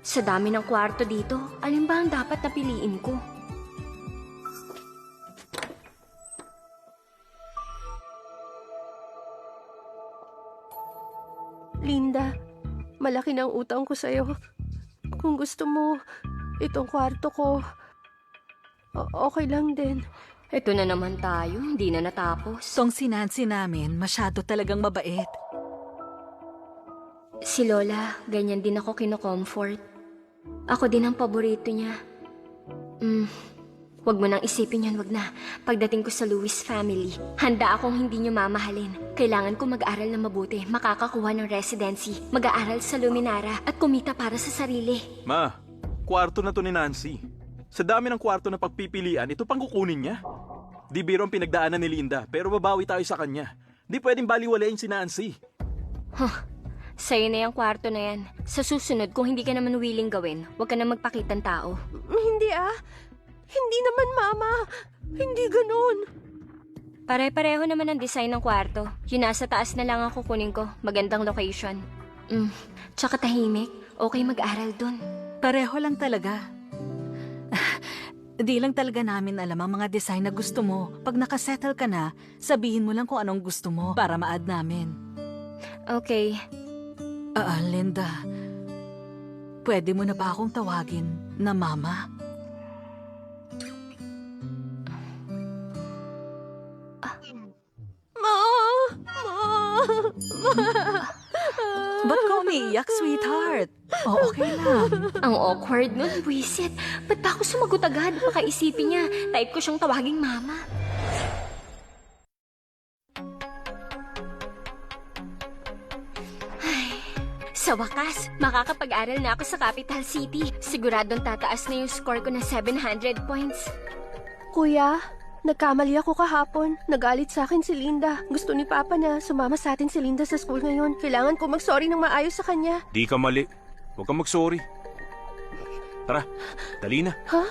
Sa dami ng kwarto dito, alin ba ang dapat na piliin ko? Linda, malaki na ang utang ko sa'yo. Kung gusto mo, itong kwarto ko, okay lang din. Ito na naman tayo, hindi na natapos. Tong si Nancy namin, masyado talagang mabait. Si Lola, ganyan din ako kino-comfort. Ako din ang paborito niya. Wag mo nang isipin yan, wag na. Pagdating ko sa Lewis family, handa akong hindi niyo mamahalin. Kailangan ko mag-aral na mabuti, makakakuha ng residency, mag-aaral sa Luminara, at kumita para sa sarili. Ma, kwarto na to ni Nancy. Sa dami ng kwarto na pagpipilian, ito pang kukunin niya. Di biro ang pinagdaanan ni Linda, pero babawi tayo sa kanya. Di pwedeng baliwalayin si Nancy. Sa'yo na yung kwarto na yan. Sa susunod, kung hindi ka naman willing gawin, huwag ka na magpakitang tao. Hindi Hindi naman, Mama. Hindi ganun. Pare-pareho naman ang design ng kwarto. Yung nasa taas na lang ang kukunin ko. Magandang location. Tsaka tahimik. Okay mag-aral dun. Pareho lang talaga. Di lang talaga namin alam ang mga design na gusto mo. Pag nakasettle ka na, sabihin mo lang kung anong gusto mo para ma-add namin. Okay. Linda, pwede mo na ba akong tawagin na Mama? Ba't ka umiiyak, sweetheart? Okay lang. Ang awkward nun, buwisit. Ba't ba ako sumagot agad? Baka isipin niya, type ko siyang tawaging mama. Ay, sa wakas, makakapag-aral na ako sa Capital City. Siguradong tataas na yung score ko na 700 points. Kuya, nagkamali ako kahapon. Nagalit sa akin si Linda. Gusto ni Papa na sumama sa atin si Linda sa school ngayon. Kailangan ko mag-sorry ng maayos sa kanya. Di ka mali. Huwag kang mag-sorry. Tara, dali na. Ha?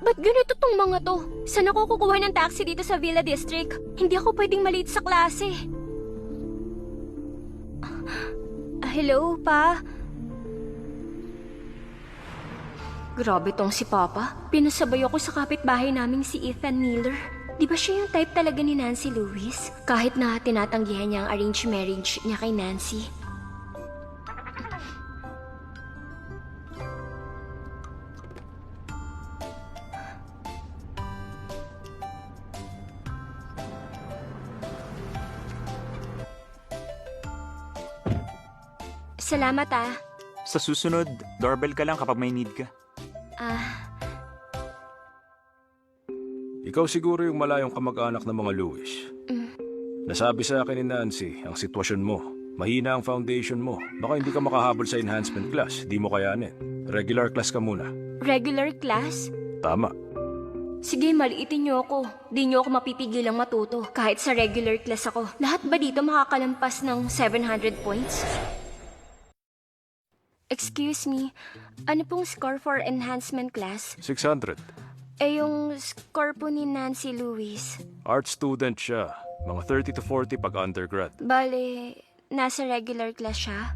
Ba't ganito tong mga to? Saan ako kukuha ng taxi dito sa Villa District? Hindi ako pwedeng maliit sa klase. Hello, Pa? Grabe tong si Papa. Pinasabay ako sa kapitbahay naming si Ethan Miller. Di ba siya yung type talaga ni Nancy Lewis? Kahit na tinatanggihan niya ang arranged marriage niya kay Nancy. Salamat Sa susunod, doorbell ka lang kapag may need ka. Ikaw siguro yung malayong kamag-anak ng mga Lewis. Nasabi sa akin ni Nancy ang sitwasyon mo. Mahina ang foundation mo. Baka hindi ka makahabol sa enhancement class. Di mo kayanin. Regular class ka muna. Regular class? Tama. Sige, maliitin niyo ako. Di niyo ako mapipigilang matuto. Kahit sa regular class ako. Lahat ba dito makakalampas ng 700 points? Excuse me, ano pong score for enhancement class? 600. Eh yung score po ni Nancy Lewis. Art student siya. Mga 30 to 40 pag undergrad. Bale, nasa regular class siya?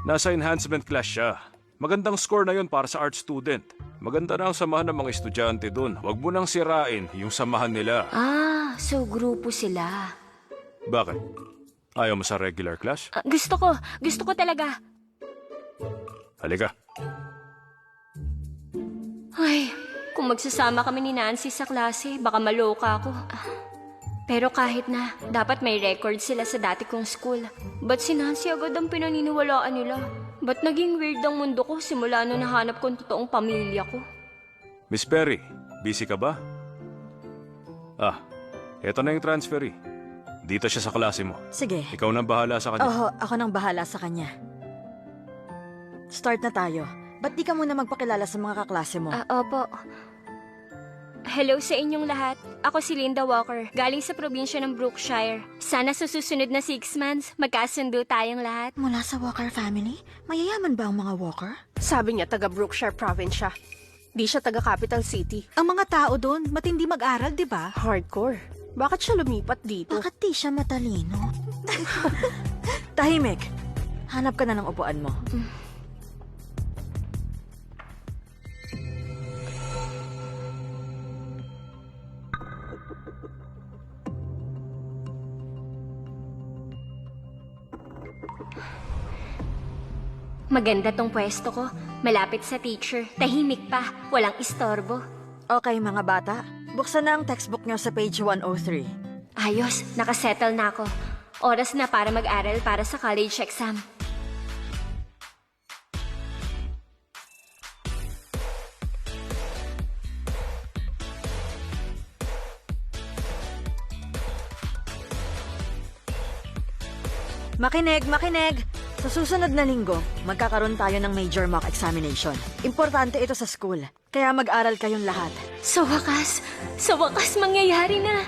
Nasa enhancement class siya. Magandang score na yun para sa art student. Maganda na ang samahan ng mga estudyante dun. Huwag mo nang sirain yung samahan nila. So grupo sila. Bakit? Ayaw mo sa regular class? Gusto ko talaga. Halika. Ay, kung magsasama kami ni Nancy sa klase, baka maloka ako. Pero kahit na, dapat may record sila sa dati kong school. Ba't si Nancy agad ang pinaniniwalaan nila? Ba't naging weird ang mundo ko simula nung nahanap ko ang totoong pamilya ko? Miss Perry, busy ka ba? Eto na yung transferee. Dito siya sa klase mo. Sige. Ikaw nang bahala sa kanya. Oo, ako nang bahala sa kanya. Start na tayo. Ba't di ka muna magpakilala sa mga kaklase mo? Opo. Hello sa inyong lahat. Ako si Linda Walker, galing sa probinsya ng Brookshire. Sana sa susunod na 6 months, magkasundo tayong lahat. Mula sa Walker family? Mayayaman ba ang mga Walker? Sabi niya taga Brookshire Province siya. Di siya taga Capital City. Ang mga tao doon, matindi mag-aral, di ba? Hardcore. Bakit siya lumipat dito? Bakit di siya matalino? Tahimik. Hanap ka na ng upuan mo. Maganda tong pwesto ko. Malapit sa teacher. Tahimik pa. Walang istorbo. Okay mga bata, buksan na ang textbook niyo sa page 103. Ayos, nakasettle na ako. Oras na para mag-aral para sa college exam. Makinig, makinig! Sa susunod na linggo, magkakaroon tayo ng major mock examination. Importante ito sa school, kaya mag-aral kayong lahat. Sa wakas mangyayari na.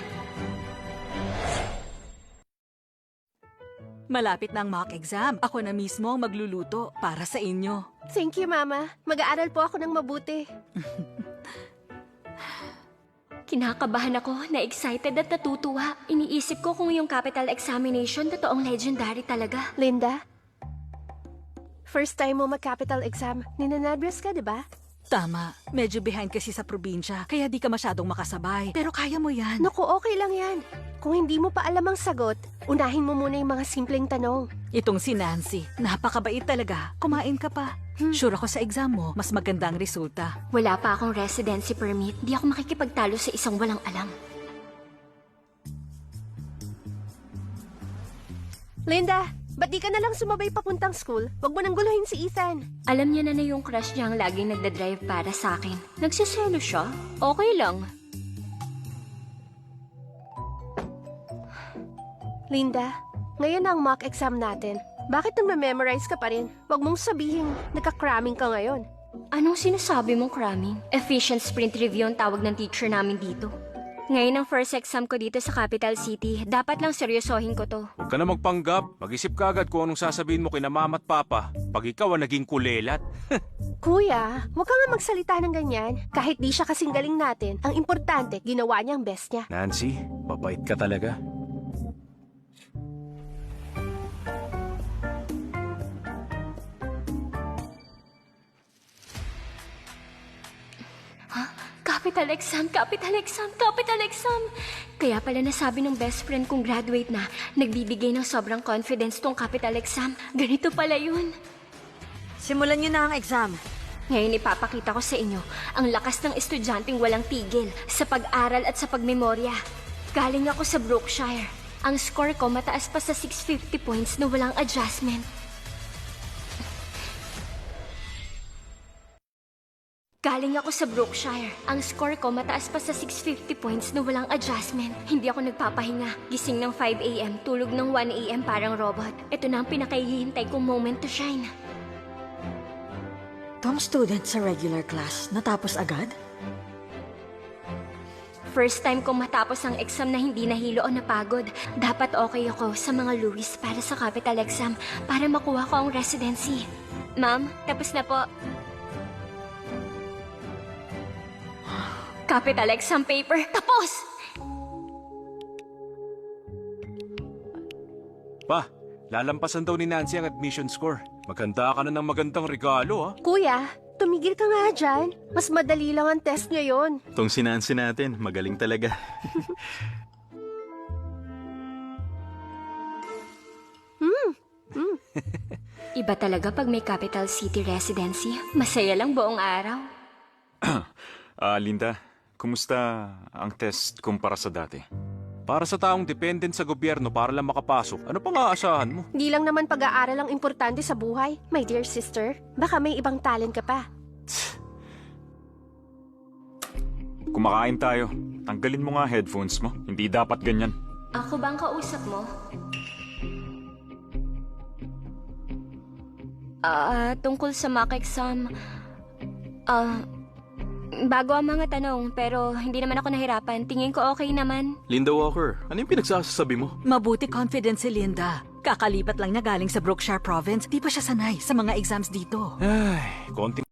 Malapit na ang mock exam. Ako na mismo ang magluluto para sa inyo. Thank you, Mama. Mag-aaral po ako ng mabuti. Kinakabahan ako, na-excited at natutuwa. Iniisip ko kung yung capital examination totoong legendary talaga. Linda, first time mo mag-capital exam. Ninanabras ka, di ba? Tama. Medyo behind kasi sa probinsya, kaya di ka masyadong makasabay. Pero kaya mo yan. Naku, okay lang yan. Kung hindi mo pa alam ang sagot, unahin mo muna yung mga simpleng tanong. Itong si Nancy, napakabait talaga. Kumain ka pa. Sure ako sa exam mo, mas maganda ang resulta. Wala pa akong residency permit. Di ako makikipagtalo sa isang walang alam. Linda, ba't di ka na lang sumabay papuntang school? Huwag mo nang guluhin si Ethan. Alam niya na yung crush niya ang laging nagdadrive para sa akin. Nagsiselo siya? Okay lang. Linda, ngayon na ang mock exam natin. Bakit nang-memorize ka pa rin? Huwag mong sabihin, nagka-cramming ka ngayon. Anong sinasabi mong cramming? Efficient sprint review ang tawag ng teacher namin dito. Ngayon ang first exam ko dito sa Capital City. Dapat lang seryosohin ko to. Huwag ka na magpanggap. Mag-isip ka agad kung anong sasabihin mo kina mama at papa pag ikaw ang naging kulelat. Kuya, huwag ka nga magsalita ng ganyan. Kahit di siya kasing galing natin, ang importante, ginawa niya ang best niya. Nancy, mabait ka talaga. Capital exam, capital exam, capital exam. Kaya pala nasabi ng best friend kong graduate na, nagbibigay ng sobrang confidence tong capital exam. Ganito pala yun. Simulan niyo na ang exam. Ngayon ipapakita ko sa inyo ang lakas ng estudyanteng walang tigil sa pag-aral at sa pagmemorya. Galing ako sa Brookshire. Ang score ko mataas pa sa 650 points na walang adjustment. Galing ako sa Brookshire. Ang score ko mataas pa sa 650 points na walang adjustment. Hindi ako nagpapahinga. Gising ng 5 a.m., tulog ng 1 a.m. parang robot. Ito na ang pinakahihintay kong moment to shine. Tong student sa regular class, natapos agad? First time kong matapos ang exam na hindi nahilo o napagod. Dapat okay ako sa mga Louis para sa capital exam para makuha ko ang residency. Ma'am, tapos na po. Capital exam paper, tapos! Pa, lalampasan daw ni Nancy ang admission score. Maghanda ka na ng magandang regalo, ha? Kuya, tumigil ka nga dyan. Mas madali lang ang test ngayon. Tong si Nancy natin, magaling talaga. Iba talaga pag may capital city residency. Masaya lang buong araw. Linda, kumusta ang test kumpara sa dati? Para sa taong dependent sa gobyerno para lang makapasok, ano pang aasahan mo? Di lang naman pag-aaral ang importante sa buhay. My dear sister, baka may ibang talent ka pa. Kumakain tayo. Tanggalin mo nga headphones mo. Hindi dapat ganyan. Ako bang kausap mo? Tungkol sa mock exam, Bago ang mga tanong, pero hindi naman ako nahirapan. Tingin ko okay naman. Linda Walker, ano yung pinagsasabi mo? Mabuti confident si Linda. Kakalipat lang niya galing sa Brookshire Province. Di pa siya sanay sa mga exams dito. Ay, konting